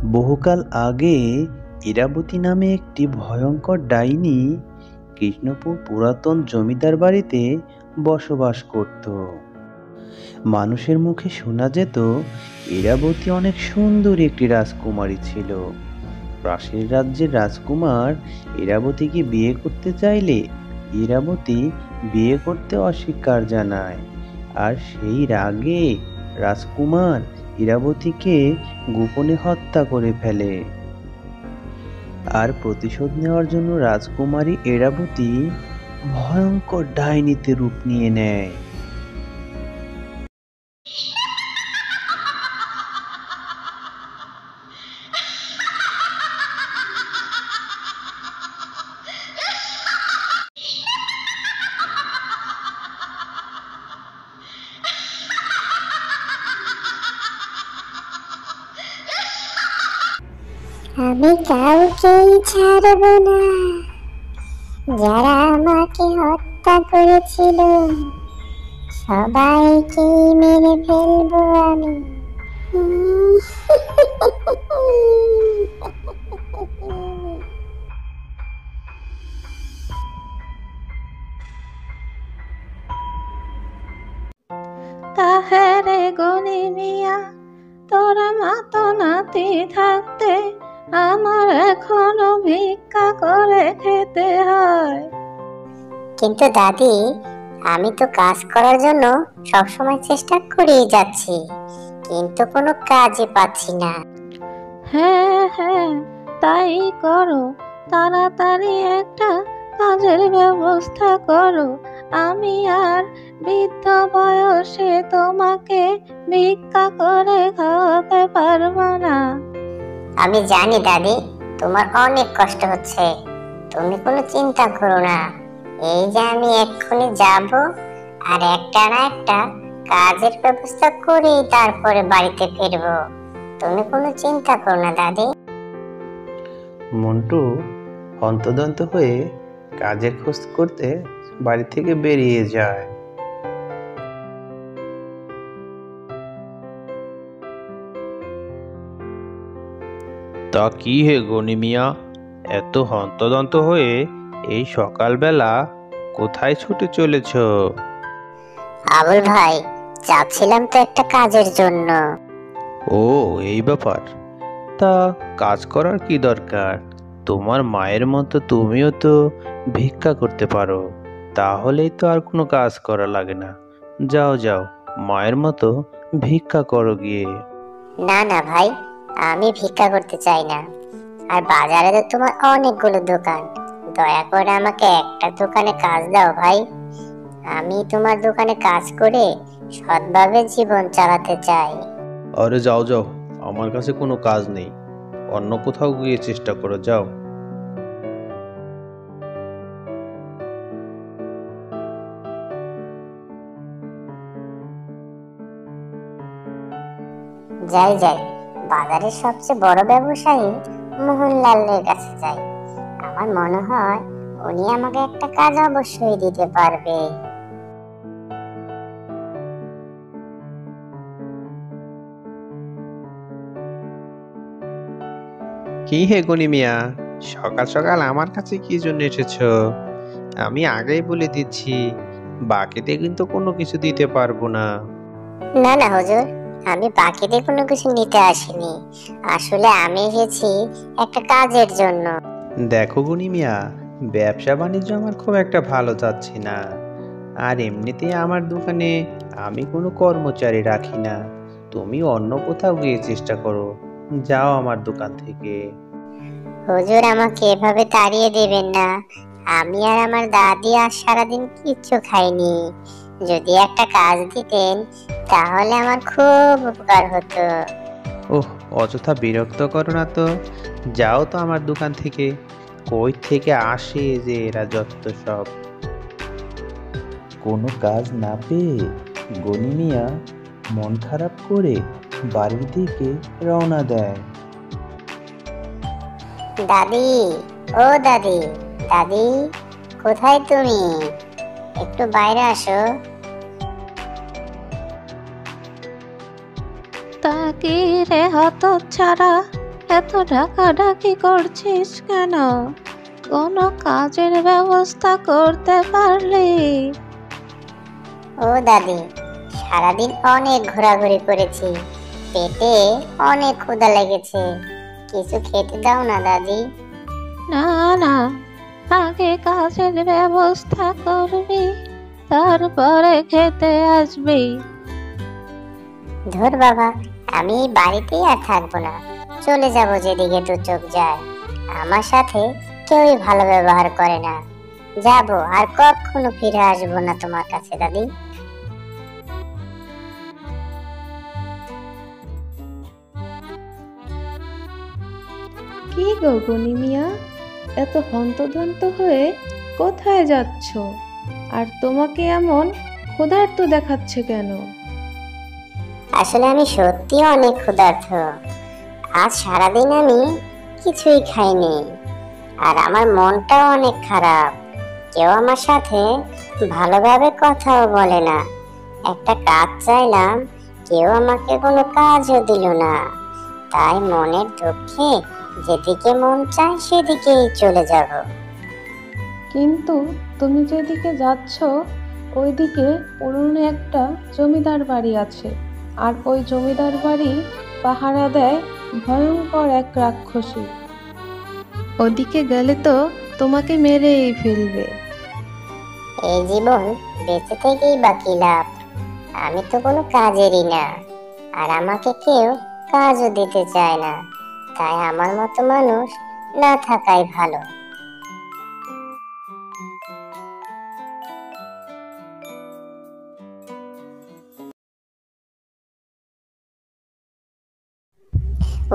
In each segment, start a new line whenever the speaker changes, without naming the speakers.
বহুকাল আগে ইরাবতী নামে একটি ভয়ঙ্কর ডাইনি কৃষ্ণপুর পুরাতন জমিদার বাড়িতে বসবাস করত। মানুষের মুখে শোনা যেত ইরাবতী অনেক সুন্দর একটি রাজকুমারী ছিল। পাশের রাজ্যের রাজকুমার ইরাবতীকে বিয়ে করতে চাইলে ইরাবতী বিয়ে করতে অস্বীকার জানায়। আর সেই রাগে রাজকুমার ইরাবতীকে গোপনে হত্যা করে ফেলে। আর প্রতিশোধ নেওয়ার জন্য রাজকুমারী ইরাবতী ভয়ঙ্কর ডাইনিতে রূপ নিয়ে নেয়।
আমি কাউকেই ছাড়ব না। যারা আমাকে হত্যা করেছিল সবাইকেই মেরে ফেলবো আমি।
তাহেরে গনি মিয়া, তোরা মাতো নাতি থাকতে আমার এখনো ভিক্ষা করে খেতে হয়।
কিন্তু দাদি, আমি তো কাজ করার জন্য সবসময় চেষ্টা করেই যাচ্ছি, কিন্তু কোনো কাজই পাচ্ছি না।
হ্যাঁ হ্যাঁ, তাই করো, তাড়াতাড়ি একটা কাজের ব্যবস্থা করো। আমি আর বৃদ্ধ বয়সে তোমাকে ভিক্ষা করে খাওয়াতে পারবো না।
আমি জানি দাদি, তোমার অনেক কষ্ট হচ্ছে, তুমি কোনো চিন্তা করো না। এই যে আমি এক্ষুনি যাব, আর একটা না একটা কাজের ব্যবস্থা করেই তারপরে বাড়িতে ফিরবো। তুমি কোনো চিন্তা করো না দাদি।
মন্টু হন্তদন্ত হয়ে কাজের খোঁজ করতে বাড়ি থেকে বেরিয়ে যায়। তা কি হে গনি মিয়া, এত হন্তদন্ত হয়ে এই সকালবেলা কোথায় ছুটে চলেছ?
আবুল ভাই, যাচ্ছিলাম তো একটা কাজের জন্য।
ও, এই ব্যাপার। তা কাজ করার কি দরকার? তোমার মায়ের মতো তুমিও তো ভিক্ষা করতে পারো, তাহলেই তো আর কোনো কাজ করা লাগে না। যাও যাও, মায়ের মতো ভিক্ষা করো গিয়ে।
না না ভাই, আমি ভিক্ষা করতে চাই না। আর বাজারে তো তোমার অনেকগুলো দোকান, দয়া করে আমাকে একটা দোকানে কাজ দাও ভাই। আমি তোমার দোকানে কাজ করে সৎভাবে জীবন চালাতে চাই।
আরে যাও যাও, আমার কাছে কোনো কাজ নেই, অন্য কোথাও গিয়ে চেষ্টা করো, যাও।
যাই যাই, বাজারের সবচেয়ে বড় ব্যবসায়ী মোহনলালের কাছে যাই। আমার মনে হয় উনি আমাকে একটা কাজ অবশ্যই দিতে পারবে।
কি হে গনি মিয়া, সকাল সকাল আমার কাছে কি জন্য এসেছো? আমি আগেই বলে দিচ্ছি, বাকিতে কিন্তু কোনো কিছু দিতে পারবো না।
না না হুজুর, আমি বাকিতে কোনো কিছু নিতে আসিনি। আসলে আমি এসেছি একটা কাজের জন্য।
দেখো গনি মিয়া, ব্যবসা বাণিজ্য আমার খুব একটা ভালো যাচ্ছে না। আর এমনিতেই আমার দোকানে আমি কোনো কর্মচারী রাখি না। তুমি অন্য কোথাও গিয়ে চেষ্টা করো, যাও আমার দোকান থেকে।
হুজুর, আমাকে এভাবে তাড়িয়ে দেবেন না। আমি আর আমার দাদি আজ সারাদিন কিচ্ছু খাইনি। যদি একটা কাজ দিতেন তাহলে আমার খুব উপকার হতো।
ওহ, অযথা বিরক্ত করো না তো, যাও তো আমার দোকান থেকে। কই থেকে আসে যে এরা যত সব। কোনো কাজ না পেয়ে গনি মিয়া মন খারাপ করে বাড়ির দিকে রওনা দেয়।
দাদি, ও দাদি, দাদি কোথায় তুমি? একটু বাইরে আসো।
তা কি রে হতচ্ছাড়া, এত ডাকাডাকি করছিস কেন? কোনো কাজের ব্যবস্থা করতে পারলি?
ও দাদি, সারাদিন অনেক ঘোরাঘুরি করেছি, পেটে অনেক ক্ষুধা লেগেছে, কিছু খেতে দাও না দাদি।
না না, আগে কাজের ব্যবস্থা করবি, তারপরে খেতে আসবি।
ধুর বাবা, আমি এই বাড়িতেই আর থাকবো না, চলে যাব যেদিকে দু চোখ যায়। আমার সাথে কেউই ভালো ব্যবহার করে না, যাব আর কখনো ফিরে আসবো না তোমার কাছে দাদি।
কি গো গনি মিয়া, এত হন্তদন্ত হয়ে কোথায় যাচ্ছ? আর তোমাকে এমন ক্ষুধার্ত দেখাচ্ছে কেন?
আসলে আমি সত্যি অনেক ক্ষুধার্ত, আজ সারাদিন আমি কিছুই খাইনি, আর আমার মনটাও অনেক খারাপ। কেউ আমার সাথে ভালোভাবে কথাও বলে না, একটা কাজ চাইলাম, কেউ আমাকে কোনো কাজও দিল না। তাই মনের দুঃখে যেদিকে মন চায় সেদিকেই চলে যাব।
কিন্তু তুমি যেদিকে যাচ্ছ ওইদিকে পুরনো একটা জমিদার বাড়ি আছে, আর ওই জমিদার বাড়ি পাহারা দেয় ভয়ঙ্কর এক রাক্ষসী। ওদিকে গেলে তো তোমাকে মেরেই ফেলবে।
এই জীবন বেঁচে থেকেই বা কি লাভ? আমি তো কোনো কাজেরই না, আর আমাকে কেউ কাজও দিতে চায় না। তাই আমার মতো মানুষ না থাকাই ভালো।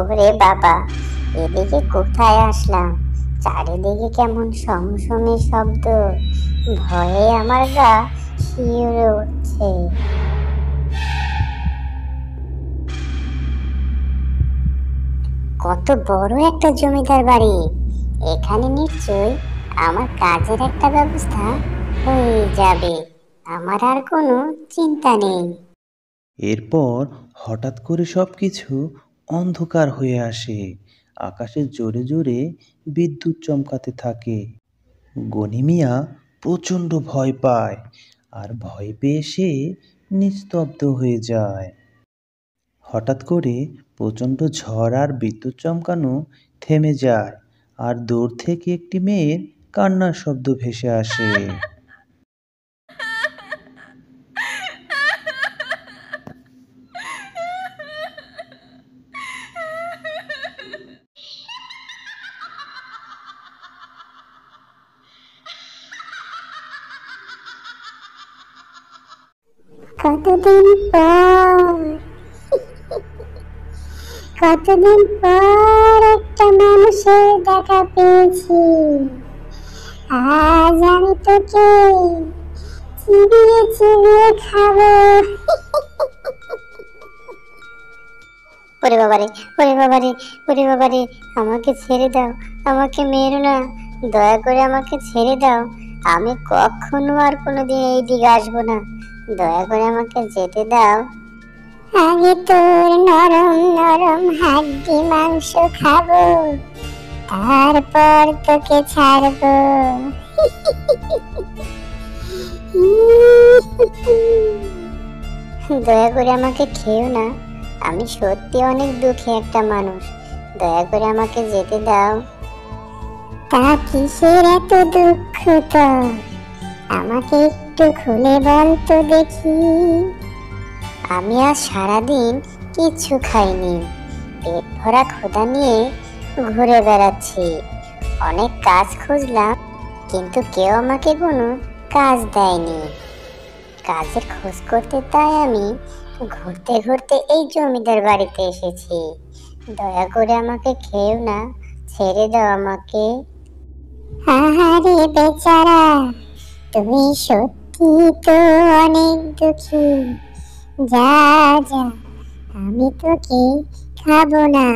ওরে বাবা, এদিকে কোথায় আসলাম? চারিদিকে কেমন সমসমে শব্দ, ভয়ে আমার গা শিউরে উঠছে। কত বড় একটা জমিদার বাড়ি! এখানে নিশ্চয়ই আমার কাজের একটা ব্যবস্থা হয়ে যাবে, আমার আর কোনো চিন্তা নেই।
এরপর হঠাৎ করে সবকিছু অন্ধকার হয়ে আসে, আকাশে জোরে জোরে বিদ্যুৎ চমকাতে থাকে। গনি মিয়া প্রচণ্ড ভয় পায়, আর ভয় পেয়ে সে নিস্তব্ধ হয়ে যায়। হঠাৎ করে প্রচণ্ড ঝড় আর বিদ্যুৎ চমকানো থেমে যায়, আর দূর থেকে একটি মেয়ের কান্নার শব্দ ভেসে আসে।
কতদিন পর কতদিন পর একটা মানুষের দেখা পেয়েছি। আজ আমি তোকে চিবিয়ে চিবিয়ে খাবো। ওরে বাবারে, ওরে বাবারে, ওরে বাবারে, আমাকে ছেড়ে দাও, আমাকে মেরো না, দয়া করে আমাকে ছেড়ে দাও। আমি কখনো আর কোনোদিন এই দিকে আসবো না, দয়া করে আমাকে যেতে দাও। আগে তোর নরম নরম হাড্ডি মাংস খাবো, তারপর তোকে ছাড়বো। দয়া করে আমাকে খেও না, আমি সত্যি অনেক দুঃখী একটা মানুষ, দয়া করে আমাকে যেতে দাও। তা কিসের এত দুঃখ তোর? আমাকে একটু খুলে বল তো দেখি। আমি আজ সারাদিন কিচ্ছু খাইনি, পেট ভরা ক্ষুধা নিয়ে ঘুরে বেড়াচ্ছি। অনেক কাজ খুঁজলাম, কিন্তু কেউ আমাকে কোনো কাজ দেয়নি। কাজের খোঁজ করতে তাই আমি ঘুরতে ঘুরতে এই জমিদার বাড়িতে এসেছি। দয়া করে আমাকে খেও না, ছেড়ে দাও আমাকে। আহারে বেচারা, তুমি সত্যি তো অনেক দুঃখী। যা যা, আমি তোকে খাবো না,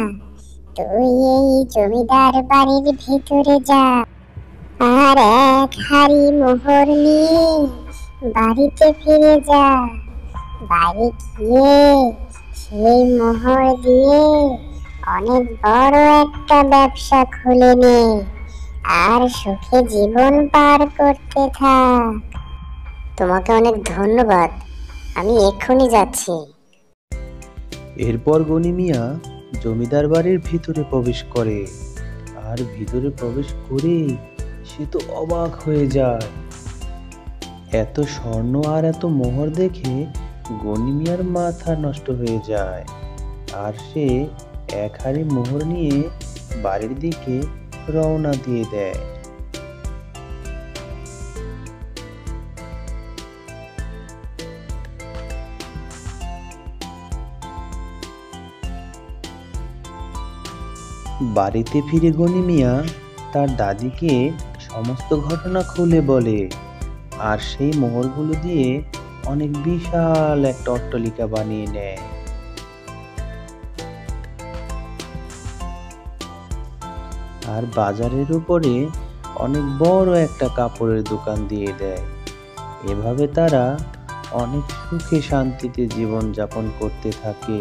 তুই এই জমিদার বাড়ির ভিতরে যা, আর এক হাড়ি মোহর নিয়ে বাড়িতে ফিরে যা। বাড়ি গিয়ে সেই মোহর দিয়ে অনেক বড় একটা ব্যবসা খুলে নে আর সুখে জীবন পার করতে থাক। তোমাকে অনেক ধন্যবাদ, আমি এক্ষুনি যাচ্ছি।
এরপর গনি মিয়া জমিদার বাড়ির ভিতরে প্রবেশ করে, আর ভিতরে প্রবেশ করে সে তো অবাক হয়ে যায়। এত স্বর্ণ আর এত মোহর দেখে গনি মিয়ার মাথা নষ্ট হয়ে যায়, আর সে এক হাড়ি মোহর নিয়ে বাড়ির দিকে রওনা দিয়ে দেয়। বাড়িতে ফিরে গনি মিয়া তার দাদিকে সমস্ত ঘটনা খুলে বলে, আর সেই মোহরগুলো দিয়ে অনেক বিশাল একটা অট্টালিকা বানিয়ে নেয়। আর বাজারের উপরে অনেক বড় একটা কাপড়ের দোকান দিয়ে দেয়। এভাবে তারা অনেক সুখে শান্তিতে জীবন যাপন করতে থাকে।